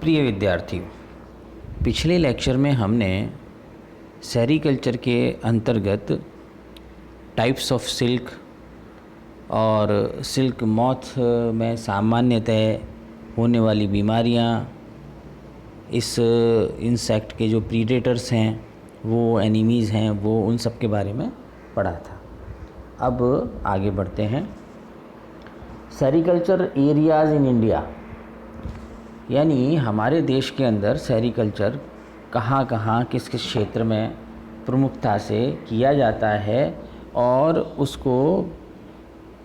प्रिय विद्यार्थियों, पिछले लेक्चर में हमने सेरीकल्चर के अंतर्गत टाइप्स ऑफ सिल्क और सिल्क मॉथ में सामान्यतः होने वाली बीमारियां, इस इंसेक्ट के जो प्रीडेटर्स हैं, वो एनिमीज़ हैं, वो उन सब के बारे में पढ़ा था। अब आगे बढ़ते हैं। सेरीकल्चर एरियाज़ इन इंडिया, यानी हमारे देश के अंदर सेरीकल्चर कहाँ कहाँ किस किस क्षेत्र में प्रमुखता से किया जाता है और उसको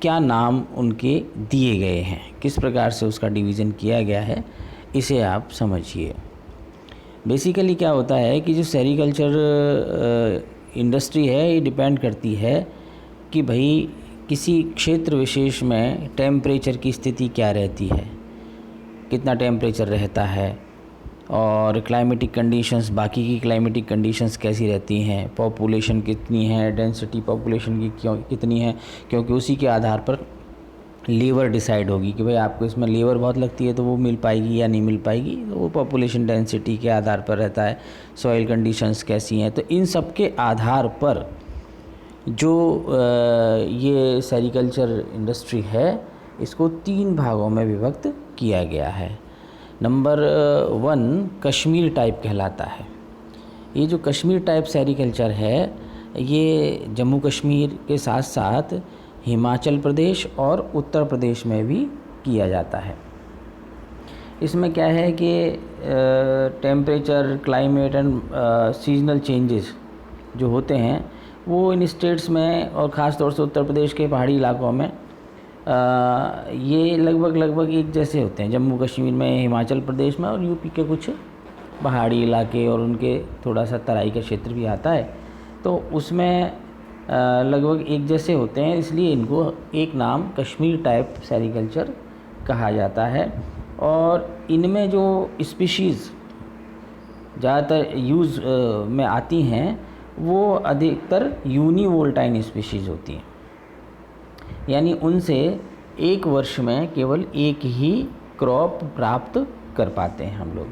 क्या नाम उनके दिए गए हैं, किस प्रकार से उसका डिवीज़न किया गया है, इसे आप समझिए। बेसिकली क्या होता है कि जो सेरीकल्चर इंडस्ट्री है ये डिपेंड करती है कि भाई किसी क्षेत्र विशेष में टेम्परेचर की स्थिति क्या रहती है, कितना टेम्परेचर रहता है और क्लाइमेटिक कंडीशंस, बाकी की क्लाइमेटिक कंडीशंस कैसी रहती हैं, पॉपुलेशन कितनी है, डेंसिटी पॉपुलेशन की कितनी है, क्योंकि उसी के आधार पर लेबर डिसाइड होगी कि भाई आपको इसमें लेबर बहुत लगती है तो वो मिल पाएगी या नहीं मिल पाएगी, तो वो पॉपुलेशन डेंसिटी के आधार पर रहता है। सॉइल कंडीशंस कैसी हैं, तो इन सब के आधार पर जो ये सेरीकल्चर इंडस्ट्री है इसको 3 भागों में विभक्त किया गया है। नंबर 1 कश्मीर टाइप कहलाता है। ये जो कश्मीर टाइप सेरीकल्चर है ये जम्मू कश्मीर के साथ साथ हिमाचल प्रदेश और उत्तर प्रदेश में भी किया जाता है। इसमें क्या है कि temperature, climate and seasonal changes जो होते हैं वो इन स्टेट्स में और ख़ास तौर से उत्तर प्रदेश के पहाड़ी इलाकों में ये लगभग एक जैसे होते हैं। जम्मू कश्मीर में, हिमाचल प्रदेश में और यूपी के कुछ पहाड़ी इलाके और उनके थोड़ा सा तराई का क्षेत्र भी आता है, तो उसमें लगभग एक जैसे होते हैं, इसलिए इनको एक नाम कश्मीर टाइप सेरीकल्चर कहा जाता है। और इनमें जो स्पीशीज़ ज़्यादातर यूज़ में आती हैं वो अधिकतर यूनिवोल्टाइन स्पीशीज़ होती हैं, यानी उनसे एक वर्ष में केवल एक ही क्रॉप प्राप्त कर पाते हैं हम लोग,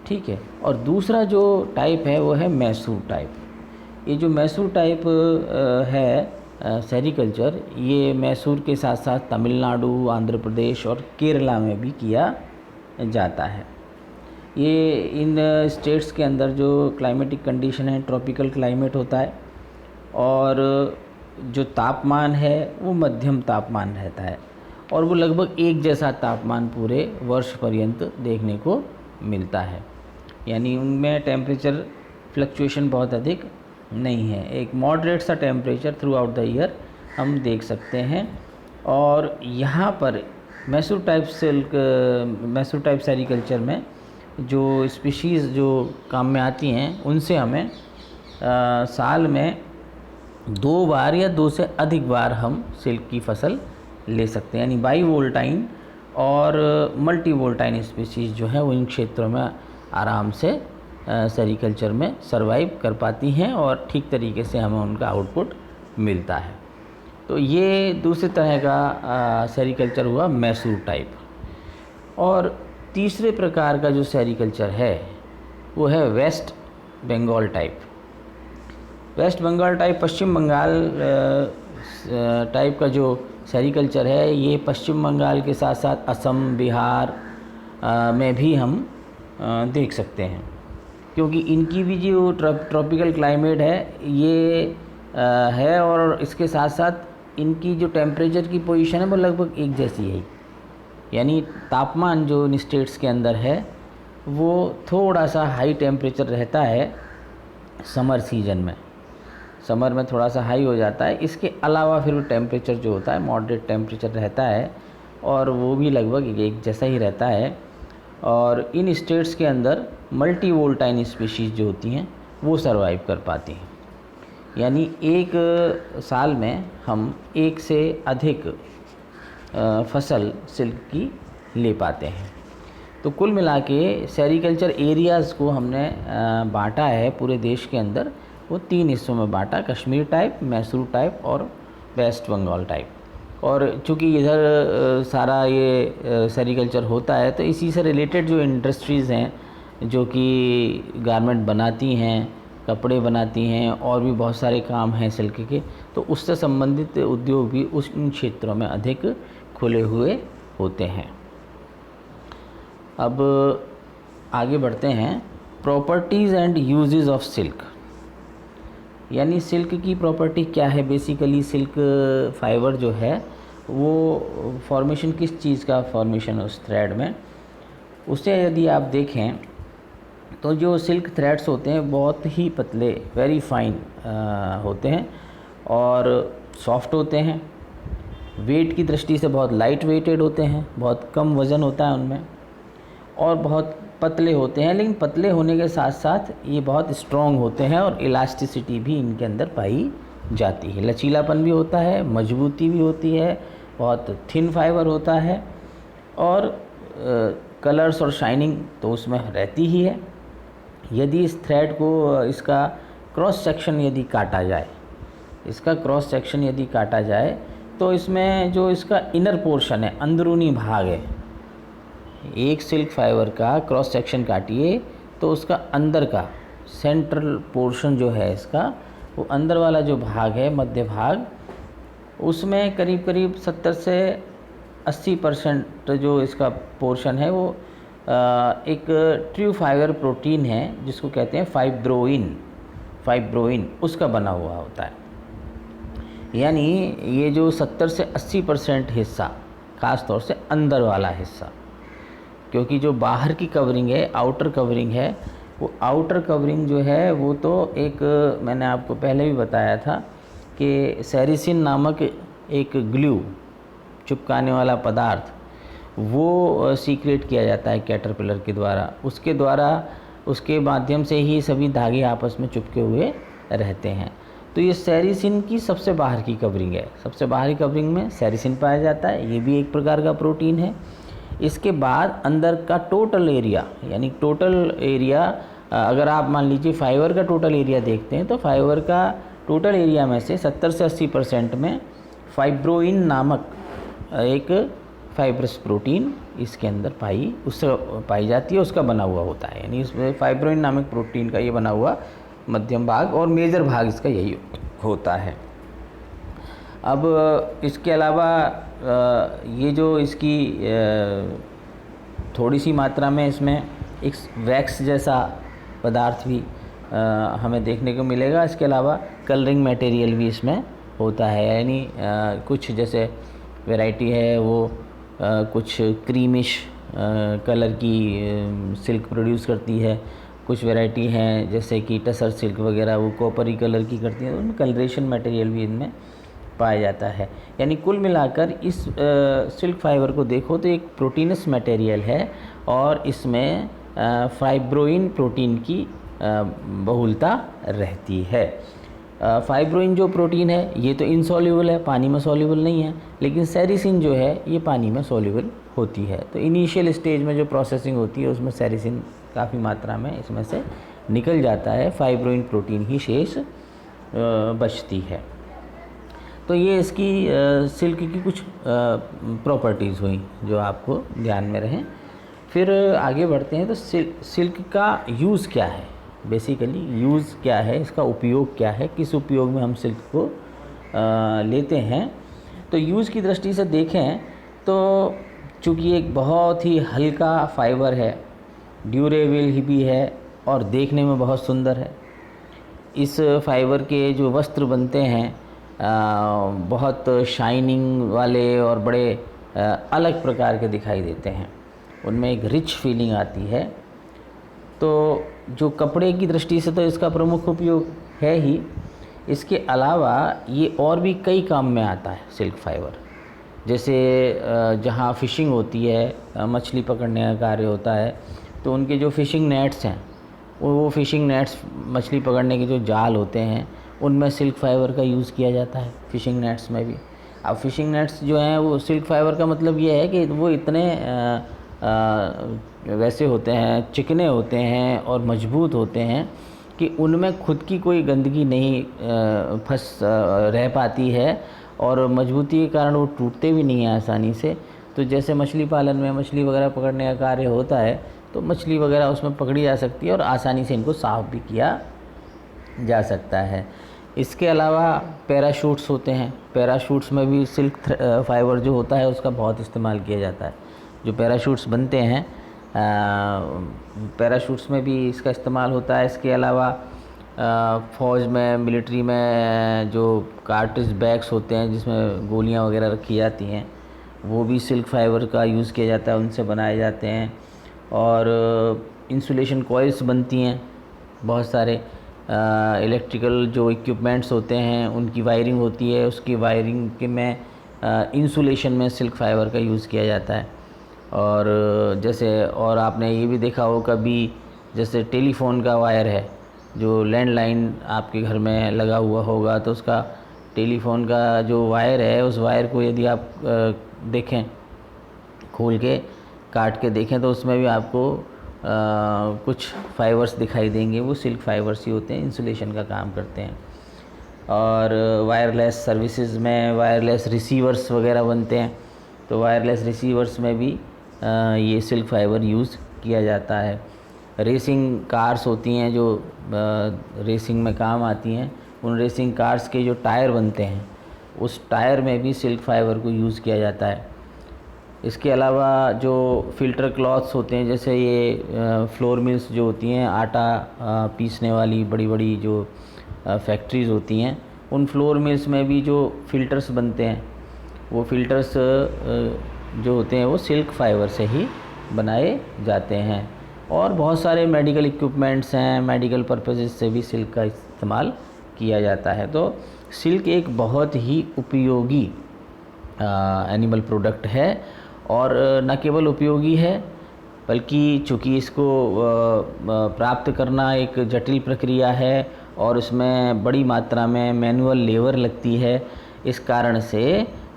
ठीक है। और दूसरा जो टाइप है वो है मैसूर टाइप। ये जो मैसूर टाइप है सेरीकल्चर, ये मैसूर के साथ साथ तमिलनाडु, आंध्र प्रदेश और केरला में भी किया जाता है। ये इन स्टेट्स के अंदर जो क्लाइमेटिक कंडीशन है ट्रॉपिकल क्लाइमेट होता है और जो तापमान है वो मध्यम तापमान रहता है और वो लगभग एक जैसा तापमान पूरे वर्ष पर्यंत देखने को मिलता है, यानी उनमें टेम्परेचर फ्लक्चुएशन बहुत अधिक नहीं है। एक मॉडरेट सा temperature through out the year हम देख सकते हैं। और यहाँ पर मैसूर टाइप सेरीकल्चर में जो स्पीशीज़ जो काम में आती हैं उनसे हमें साल में 2 बार या 2 से अधिक बार हम सिल्क की फसल ले सकते हैं, यानी बाई वोल्टाइन और मल्टी वोल्टाइन स्पीशीज़ जो है वो इन क्षेत्रों में आराम से सेरीकल्चर में सरवाइव कर पाती हैं और ठीक तरीके से हमें उनका आउटपुट मिलता है। तो ये दूसरे तरह का सेरीकल्चर हुआ मैसूर टाइप। और तीसरे प्रकार का जो सेरीकल्चर है वो है West Bengal type. West Bengal type, Paschim Bangal type का जो सेरीकल्चर है ये पश्चिम बंगाल के साथ साथ असम, बिहार में भी हम देख सकते हैं, क्योंकि इनकी भी जो ट्रॉपिकल क्लाइमेट है ये है और इसके साथ साथ इनकी जो टेम्परेचर की पोजीशन है वो लगभग एक जैसी है, यानी तापमान जो इन स्टेट्स के अंदर है वो थोड़ा सा हाई टेम्परेचर रहता है समर सीजन में, समर में थोड़ा सा हाई हो जाता है। इसके अलावा फिर टेम्परेचर जो होता है मॉडरेट टेम्परेचर रहता है और वो भी लगभग एक जैसा ही रहता है। और इन स्टेट्स के अंदर मल्टी वोल्टाइन स्पीशीज़ जो होती हैं वो सरवाइव कर पाती हैं, यानी एक साल में हम एक से अधिक फसल सिल्क की ले पाते हैं। तो कुल मिला के सेरीकल्चर एरियाज़ को हमने बांटा है पूरे देश के अंदर, वो 3 हिस्सों में बांटा, कश्मीर टाइप, मैसूर टाइप और वेस्ट बंगाल टाइप। और चूँकि इधर सारा ये सेरीकल्चर होता है, तो इसी से रिलेटेड जो इंडस्ट्रीज़ हैं जो कि गारमेंट बनाती हैं, कपड़े बनाती हैं, और भी बहुत सारे काम हैं सिल्क के, तो उससे संबंधित उद्योग भी उन क्षेत्रों में अधिक खुले हुए होते हैं। अब आगे बढ़ते हैं, properties and uses of silk. यानी सिल्क की प्रॉपर्टी क्या है। बेसिकली सिल्क फाइबर जो है वो फॉर्मेशन किस चीज़ का फॉर्मेशन है उस थ्रेड में, उसे यदि आप देखें तो जो सिल्क थ्रेड्स होते हैं बहुत ही पतले, वेरी फाइन होते हैं और सॉफ्ट होते हैं। वेट की दृष्टि से बहुत लाइट वेटेड होते हैं, बहुत कम वज़न होता है उनमें, और बहुत पतले होते हैं। लेकिन पतले होने के साथ साथ ये बहुत स्ट्रॉन्ग होते हैं और इलास्टिसिटी भी इनके अंदर पाई जाती है। लचीलापन भी होता है, मजबूती भी होती है, बहुत थिन फाइबर होता है, और कलर्स और शाइनिंग तो उसमें रहती ही है। यदि इस थ्रेड को, इसका क्रॉस सेक्शन यदि काटा जाए, तो इसमें जो इसका इनर पोर्शन है, अंदरूनी भाग है, एक सिल्क फाइबर का क्रॉस सेक्शन काटिए तो उसका अंदर का सेंट्रल पोर्शन जो है इसका, वो अंदर वाला जो भाग है, मध्य भाग, उसमें करीब करीब 70 से 80% जो इसका पोर्शन है वो एक ट्रू फाइबर प्रोटीन है जिसको कहते हैं फाइब्रोइन, उसका बना हुआ होता है। यानी ये जो 70 से 80% हिस्सा, ख़ास तौर से अंदर वाला हिस्सा, क्योंकि जो बाहर की कवरिंग है, आउटर कवरिंग है, वो आउटर कवरिंग जो है वो तो एक, मैंने आपको पहले भी बताया था कि सेरिसिन नामक एक ग्लू, चिपकाने वाला पदार्थ, वो सीक्रेट किया जाता है कैटरपिलर के द्वारा। उसके माध्यम से ही सभी धागे आपस में चिपके हुए रहते हैं। तो ये सेरिसिन की सबसे बाहर की कवरिंग है। सबसे बाहरी कवरिंग में सेरिसिन पाया जाता है, ये भी एक प्रकार का प्रोटीन है। इसके बाद अंदर का टोटल एरिया, यानी टोटल एरिया, अगर आप मान लीजिए फाइबर का टोटल एरिया देखते हैं तो फाइबर का टोटल एरिया में से 70 से 80% में फाइब्रोइन नामक एक फाइब्रस प्रोटीन इसके अंदर पाई जाती है, उसका बना हुआ होता है। यानी इसमें फाइब्रोइन नामक प्रोटीन का ये बना हुआ मध्यम भाग और मेजर भाग इसका यही होता है। अब इसके अलावा ये जो इसकी थोड़ी सी मात्रा में इसमें एक वैक्स जैसा पदार्थ भी हमें देखने को मिलेगा। इसके अलावा कलरिंग मटेरियल भी इसमें होता है, यानी कुछ जैसे वैरायटी है वो कुछ क्रीमिश कलर की सिल्क प्रोड्यूस करती है, कुछ वैरायटी हैं जैसे कि टसर सिल्क वगैरह वो कॉपरी कलर की करती हैं, उनमें कलरेशन मटेरियल भी इनमें पाया जाता है। यानी कुल मिलाकर इस सिल्क फाइबर को देखो तो एक प्रोटीनस मटेरियल है और इसमें फाइब्रोइन प्रोटीन की बहुलता रहती है। फाइब्रोइन जो प्रोटीन है ये तो इनसॉल्युबल है, पानी में सॉल्युबल नहीं है, लेकिन सेरिसिन जो है ये पानी में सॉल्युबल होती है। तो इनिशियल स्टेज में जो प्रोसेसिंग होती है उसमें सेरिसिन काफ़ी मात्रा में इसमें से निकल जाता है, फाइब्रोइन प्रोटीन ही शेष बचती है। तो ये इसकी सिल्क की कुछ प्रॉपर्टीज़ हुई जो आपको ध्यान में रहें। फिर आगे बढ़ते हैं तो सिल्क का यूज़ क्या है, बेसिकली यूज़ क्या है, इसका उपयोग क्या है, किस उपयोग में हम सिल्क को लेते हैं। तो यूज़ की दृष्टि से देखें तो चूँकि एक बहुत ही हल्का फाइबर है, ड्यूरेबल भी है और देखने में बहुत सुंदर है। इस फाइबर के जो वस्त्र बनते हैं बहुत शाइनिंग वाले और बड़े अलग प्रकार के दिखाई देते हैं, उनमें एक रिच फीलिंग आती है। तो जो कपड़े की दृष्टि से तो इसका प्रमुख उपयोग है ही, इसके अलावा ये और भी कई काम में आता है सिल्क फाइबर। जैसे जहाँ फ़िशिंग होती है, मछली पकड़ने का कार्य होता है, तो उनके जो फ़िशिंग नेट्स हैं, वो फ़िशिंग नेट्स, मछली पकड़ने के जो जाल होते हैं, उनमें सिल्क फाइबर का यूज़ किया जाता है, फ़िशिंग नेट्स में भी। अब फ़िशिंग नेट्स जो हैं वो सिल्क फाइबर का मतलब ये है कि वो इतने वैसे होते हैं, चिकने होते हैं और मजबूत होते हैं कि उनमें खुद की कोई गंदगी नहीं रह पाती है और मजबूती के कारण वो टूटते भी नहीं हैं आसानी से। तो जैसे मछली पालन में मछली वगैरह पकड़ने का कार्य होता है तो मछली वगैरह उसमें पकड़ी जा सकती है और आसानी से इनको साफ़ भी किया जा सकता है। इसके अलावा पैराशूट्स होते हैं, पैराशूट्स में भी सिल्क फाइबर जो होता है उसका बहुत इस्तेमाल किया जाता है। जो पैराशूट्स बनते हैं पैराशूट्स में भी इसका इस्तेमाल होता है। इसके अलावा फ़ौज में, मिलिट्री में जो कार्ट्रिज बैग्स होते हैं जिसमें गोलियां वगैरह रखी जाती हैं वो भी सिल्क फाइबर का यूज़ किया जाता है, उनसे बनाए जाते हैं। और इंसुलेशन कॉइल्स बनती हैं, बहुत सारे इलेक्ट्रिकल जो इक्विपमेंट्स होते हैं उनकी वायरिंग होती है, उसकी वायरिंग के में इंसुलेशन में सिल्क फाइबर का यूज़ किया जाता है। और जैसे और आपने ये भी देखा हो कभी, जैसे टेलीफोन का वायर है, जो लैंडलाइन आपके घर में लगा हुआ होगा तो उसका टेलीफोन का जो वायर है उस वायर को यदि आप देखें, खोल के काट के देखें तो उसमें भी आपको कुछ फाइबर्स दिखाई देंगे, वो सिल्क फाइबर्स ही होते हैं, इंसुलेशन का काम करते हैं। और वायरलेस सर्विसेज में वायरलेस रिसीवर्स वगैरह बनते हैं, तो वायरलेस रिसीवर्स में भी ये सिल्क फाइबर यूज़ किया जाता है। रेसिंग कार्स होती हैं जो रेसिंग में काम आती हैं, उन रेसिंग कार्स के जो टायर बनते हैं उस टायर में भी सिल्क फाइबर को यूज़ किया जाता है। इसके अलावा जो फ़िल्टर क्लॉथ्स होते हैं, जैसे ये फ्लोर मिल्स जो होती हैं, आटा पीसने वाली बड़ी बड़ी जो फैक्ट्रीज़ होती हैं, उन फ्लोर मिल्स में भी जो फ़िल्टर्स बनते हैं वो फ़िल्टर्स जो होते हैं वो सिल्क फाइबर से ही बनाए जाते हैं। और बहुत सारे मेडिकल इक्विपमेंट्स हैं, मेडिकल पर्पसेस से भी सिल्क का इस्तेमाल किया जाता है। तो सिल्क एक बहुत ही उपयोगी एनिमल प्रोडक्ट है, और न केवल उपयोगी है बल्कि चूँकि इसको प्राप्त करना एक जटिल प्रक्रिया है और उसमें बड़ी मात्रा में मैनुअल लेबर लगती है, इस कारण से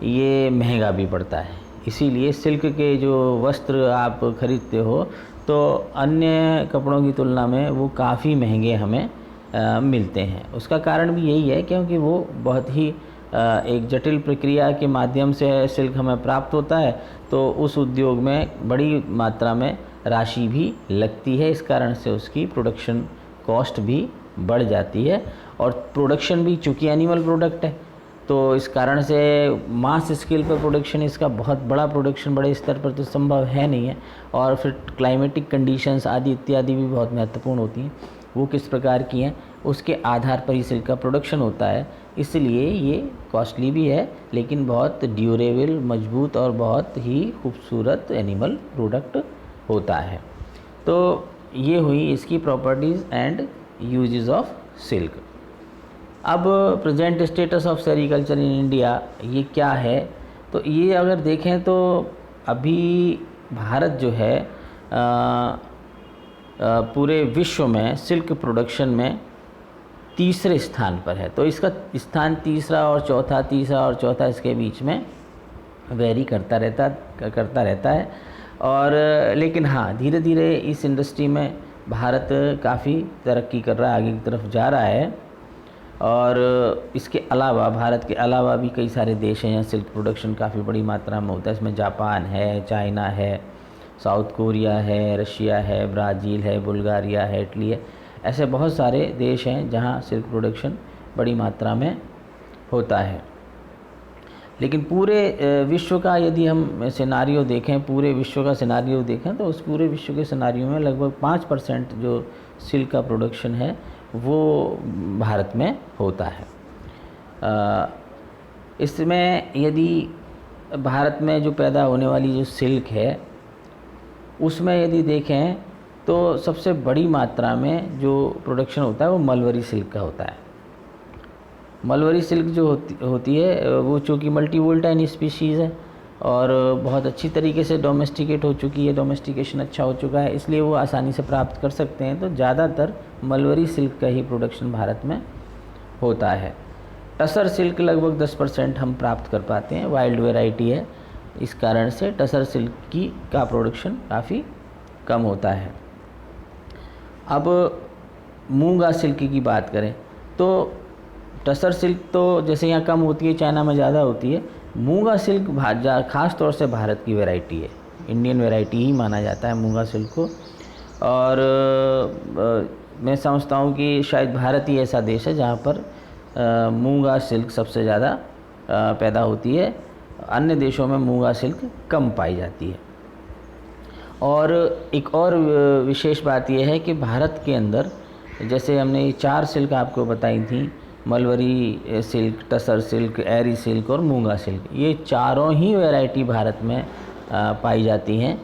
ये महंगा भी पड़ता है। इसीलिए सिल्क के जो वस्त्र आप खरीदते हो तो अन्य कपड़ों की तुलना में वो काफ़ी महंगे हमें मिलते हैं। उसका कारण भी यही है क्योंकि वो बहुत ही एक जटिल प्रक्रिया के माध्यम से सिल्क हमें प्राप्त होता है, तो उस उद्योग में बड़ी मात्रा में राशि भी लगती है। इस कारण से उसकी प्रोडक्शन कॉस्ट भी बढ़ जाती है, और प्रोडक्शन भी चूँकि एनिमल प्रोडक्ट है तो इस कारण से मास स्केल पर प्रोडक्शन, इसका बहुत बड़ा प्रोडक्शन बड़े स्तर पर तो संभव है नहीं है। और फिर क्लाइमेटिक कंडीशंस आदि इत्यादि भी बहुत महत्वपूर्ण होती हैं, वो किस प्रकार की हैं उसके आधार पर ही सिल्क का प्रोडक्शन होता है। इसलिए ये कॉस्टली भी है लेकिन बहुत ड्यूरेबल, मजबूत और बहुत ही खूबसूरत एनिमल प्रोडक्ट होता है। तो ये हुई इसकी properties and uses of silk. अब present status of sericulture in India ये क्या है, तो ये अगर देखें तो अभी भारत जो है पूरे विश्व में सिल्क प्रोडक्शन में तीसरे स्थान पर है। तो इसका स्थान तीसरा और चौथा इसके बीच में वेरी करता रहता है। और लेकिन हाँ, धीरे धीरे इस इंडस्ट्री में भारत काफ़ी तरक्की कर रहा है, आगे की तरफ जा रहा है। और इसके अलावा भारत के अलावा भी कई सारे देश हैं जहाँ सिल्क प्रोडक्शन काफ़ी बड़ी मात्रा में होता है। इसमें जापान है, चाइना है, साउथ कोरिया है, रशिया है, ब्राज़ील है, बुल्गारिया है, इटली है। ऐसे बहुत सारे देश हैं जहाँ सिल्क प्रोडक्शन बड़ी मात्रा में होता है। लेकिन पूरे विश्व का यदि हम सिनारियो देखें, पूरे विश्व का सिनारियो देखें तो उस पूरे विश्व के सिनारियो में लगभग 5% जो सिल्क का प्रोडक्शन है वो भारत में होता है। इसमें यदि भारत में जो पैदा होने वाली जो सिल्क है उसमें यदि देखें तो सबसे बड़ी मात्रा में जो प्रोडक्शन होता है वो मलबरी सिल्क का होता है। मलबरी सिल्क जो होती है वो चूँकि मल्टी वोल्टाइन स्पीशीज़ है और बहुत अच्छी तरीके से डोमेस्टिकेट हो चुकी है, डोमेस्टिकेशन अच्छा हो चुका है, इसलिए वो आसानी से प्राप्त कर सकते हैं। तो ज़्यादातर मलबरी सिल्क का ही प्रोडक्शन भारत में होता है। टसर सिल्क लगभग 10% हम प्राप्त कर पाते हैं, वाइल्ड वैरायटी है, इस कारण से टसर सिल्क का प्रोडक्शन काफ़ी कम होता है। अब मूंगा सिल्क की बात करें तो टसर सिल्क तो जैसे यहाँ कम होती है, चाइना में ज़्यादा होती है। मूंगा सिल्क ख़ास तौर से भारत की वैरायटी है, इंडियन वैरायटी ही माना जाता है मूंगा सिल्क को। और मैं समझता हूँ कि शायद भारत ही ऐसा देश है जहाँ पर मूंगा सिल्क सबसे ज़्यादा पैदा होती है। अन्य देशों में मूंगा सिल्क कम पाई जाती है। और एक और विशेष बात यह है कि भारत के अंदर जैसे हमने ये 4 सिल्क आपको बताई थी, मलवरी सिल्क, टसर सिल्क, एरी सिल्क और मूंगा सिल्क, ये चारों ही वैरायटी भारत में पाई जाती हैं।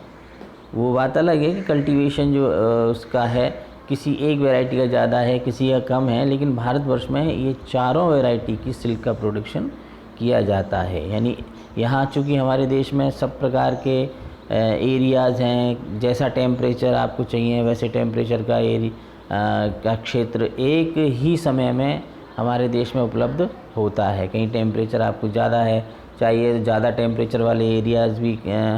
वो बात अलग है कि कल्टीवेशन जो उसका है, किसी एक वैरायटी का ज़्यादा है, किसी का कम है, लेकिन भारतवर्ष में ये चारों वैरायटी की सिल्क का प्रोडक्शन किया जाता है। यानी यहाँ चूँकि हमारे देश में सब प्रकार के एरियाज़ हैं, जैसा टेम्परेचर आपको चाहिए वैसे टेम्परेचर का क्षेत्र एक ही समय में हमारे देश में उपलब्ध होता है। कहीं टेम्परेचर आपको ज़्यादा है, चाहिए ज़्यादा टेम्परेचर वाले एरियाज़ भी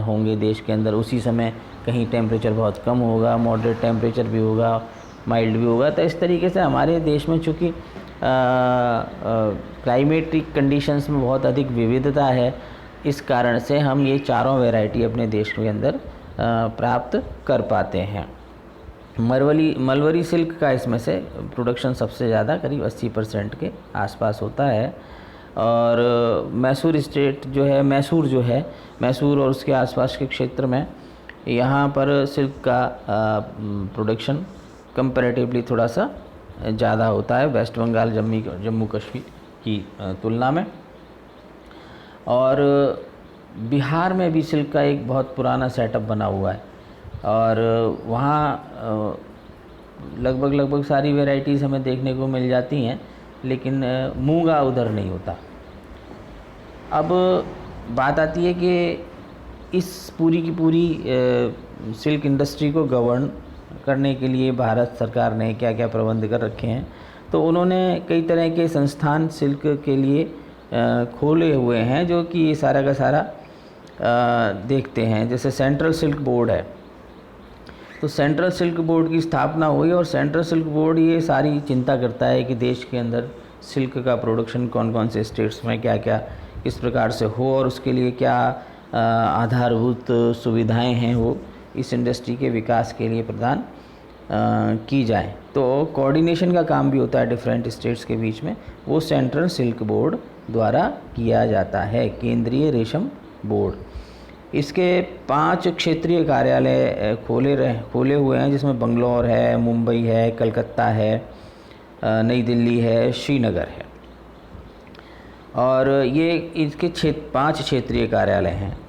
होंगे देश के अंदर, उसी समय कहीं टेम्परेचर बहुत कम होगा, मॉडरेट टेम्परेचर भी होगा, माइल्ड भी होगा। तो इस तरीके से हमारे देश में चूँकि क्लाइमेटिक कंडीशंस में बहुत अधिक विविधता है, इस कारण से हम ये चारों वैरायटी अपने देश के अंदर प्राप्त कर पाते हैं। मलवरी सिल्क का इसमें से प्रोडक्शन सबसे ज़्यादा करीब 80% के आसपास होता है। और मैसूर स्टेट जो है, मैसूर और उसके आसपास के क्षेत्र में यहाँ पर सिल्क का प्रोडक्शन कंपैरेटिवली थोड़ा सा ज़्यादा होता है वेस्ट बंगाल, जम्मू कश्मीर की तुलना में। और बिहार में भी सिल्क का एक बहुत पुराना सेटअप बना हुआ है और वहाँ लगभग सारी वैरायटीज़ हमें देखने को मिल जाती हैं, लेकिन मूंगा उधर नहीं होता। अब बात आती है कि इस पूरी की पूरी सिल्क इंडस्ट्री को गवर्न करने के लिए भारत सरकार ने क्या क्या प्रबंध कर रखे हैं। तो उन्होंने कई तरह के संस्थान सिल्क के लिए खोले हुए हैं, जो कि ये सारा का सारा देखते हैं। जैसे सेंट्रल सिल्क बोर्ड है, तो सेंट्रल सिल्क बोर्ड की स्थापना हुई और सेंट्रल सिल्क बोर्ड ये सारी चिंता करता है कि देश के अंदर सिल्क का प्रोडक्शन कौन कौन से स्टेट्स में क्या क्या किस प्रकार से हो और उसके लिए क्या आधारभूत सुविधाएं हैं वो इस इंडस्ट्री के विकास के लिए प्रदान की जाए। तो कोऑर्डिनेशन का काम भी होता है डिफरेंट स्टेट्स के बीच में, वो सेंट्रल सिल्क बोर्ड द्वारा किया जाता है, केंद्रीय रेशम बोर्ड। इसके 5 क्षेत्रीय कार्यालय खोले हुए हैं, जिसमें बंगलौर है, मुंबई है, कलकत्ता है, नई दिल्ली है, श्रीनगर है। और ये इसके 5 क्षेत्रीय कार्यालय हैं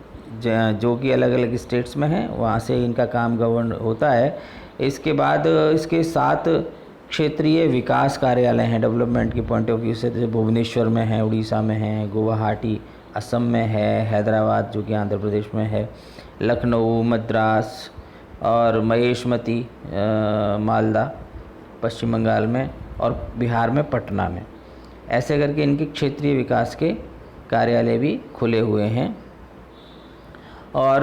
जो कि अलग अलग स्टेट्स में हैं, वहाँ से इनका काम गवर्न होता है। इसके बाद इसके 7 क्षेत्रीय विकास कार्यालय हैं डेवलपमेंट के पॉइंट ऑफ व्यू से, जैसे भुवनेश्वर में है, उड़ीसा में है, गुवाहाटी असम में है, हैदराबाद जो कि आंध्र प्रदेश में है, लखनऊ, मद्रास और महेशमती मालदा पश्चिम बंगाल में, और बिहार में पटना में। ऐसे करके इनके क्षेत्रीय विकास के कार्यालय भी खुले हुए हैं। और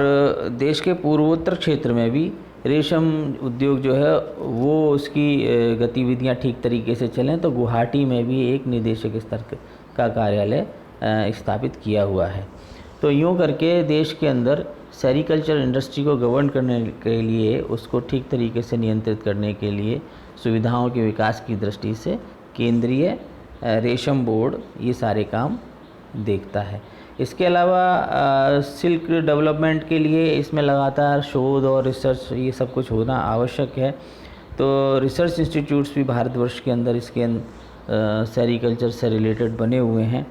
देश के पूर्वोत्तर क्षेत्र में भी रेशम उद्योग जो है वो उसकी गतिविधियां ठीक तरीके से चलें, तो गुवाहाटी में भी एक निदेशक स्तर का कार्यालय स्थापित किया हुआ है। तो यूँ करके देश के अंदर सेरीकल्चर इंडस्ट्री को गवर्न करने के लिए, उसको ठीक तरीके से नियंत्रित करने के लिए, सुविधाओं के विकास की दृष्टि से केंद्रीय रेशम बोर्ड ये सारे काम देखता है। इसके अलावा सिल्क डेवलपमेंट के लिए इसमें लगातार शोध और रिसर्च ये सब कुछ होना आवश्यक है। तो रिसर्च इंस्टीट्यूट्स भी भारतवर्ष के अंदर इसके सेरीकल्चर से रिलेटेड बने हुए हैं,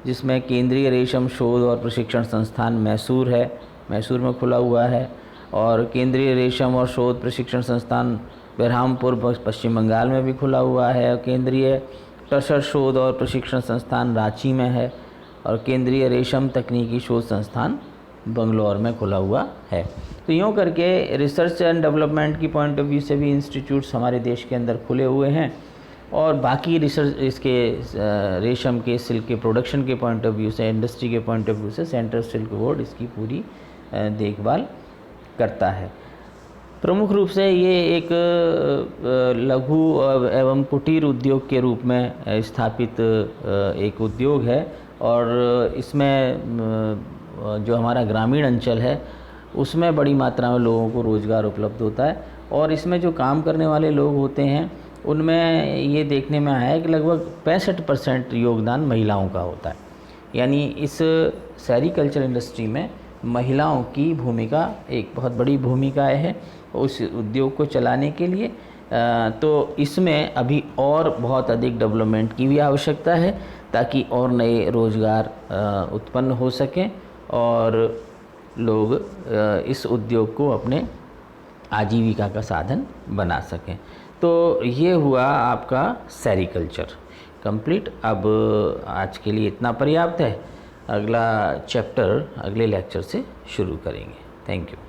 जिसमें केंद्रीय रेशम शोध और प्रशिक्षण संस्थान मैसूर में खुला हुआ है, और केंद्रीय रेशम और शोध प्रशिक्षण संस्थान बेरहामपुर पश्चिम बंगाल में भी खुला हुआ है, और केंद्रीय टसर शोध और प्रशिक्षण संस्थान रांची में है, और केंद्रीय रेशम तकनीकी शोध संस्थान बंगलौर में खुला हुआ है। तो यूँ करके रिसर्च एंड डेवलपमेंट की पॉइंट ऑफ व्यू से भी इंस्टीट्यूट्स हमारे देश के अंदर खुले हुए हैं, और बाकी रिसर्च इसके रेशम के सिल्क के प्रोडक्शन के पॉइंट ऑफ व्यू से, इंडस्ट्री के पॉइंट ऑफ व्यू से सेंट्रल सिल्क बोर्ड इसकी पूरी देखभाल करता है। प्रमुख रूप से ये एक लघु एवं कुटीर उद्योग के रूप में स्थापित एक उद्योग है और इसमें जो हमारा ग्रामीण अंचल है उसमें बड़ी मात्रा में लोगों को रोज़गार उपलब्ध होता है और इसमें जो काम करने वाले लोग होते हैं उनमें ये देखने में आया है कि लगभग 65% योगदान महिलाओं का होता है। यानी इस सेरीकल्चर इंडस्ट्री में महिलाओं की भूमिका एक बहुत बड़ी भूमिका है उस उद्योग को चलाने के लिए। तो इसमें अभी और बहुत अधिक डेवलपमेंट की भी आवश्यकता है ताकि और नए रोज़गार उत्पन्न हो सकें और लोग इस उद्योग को अपने आजीविका का साधन बना सकें। तो ये हुआ आपका सेरीकल्चर कंप्लीट। अब आज के लिए इतना पर्याप्त है। अगला चैप्टर अगले लेक्चर से शुरू करेंगे। Thank you.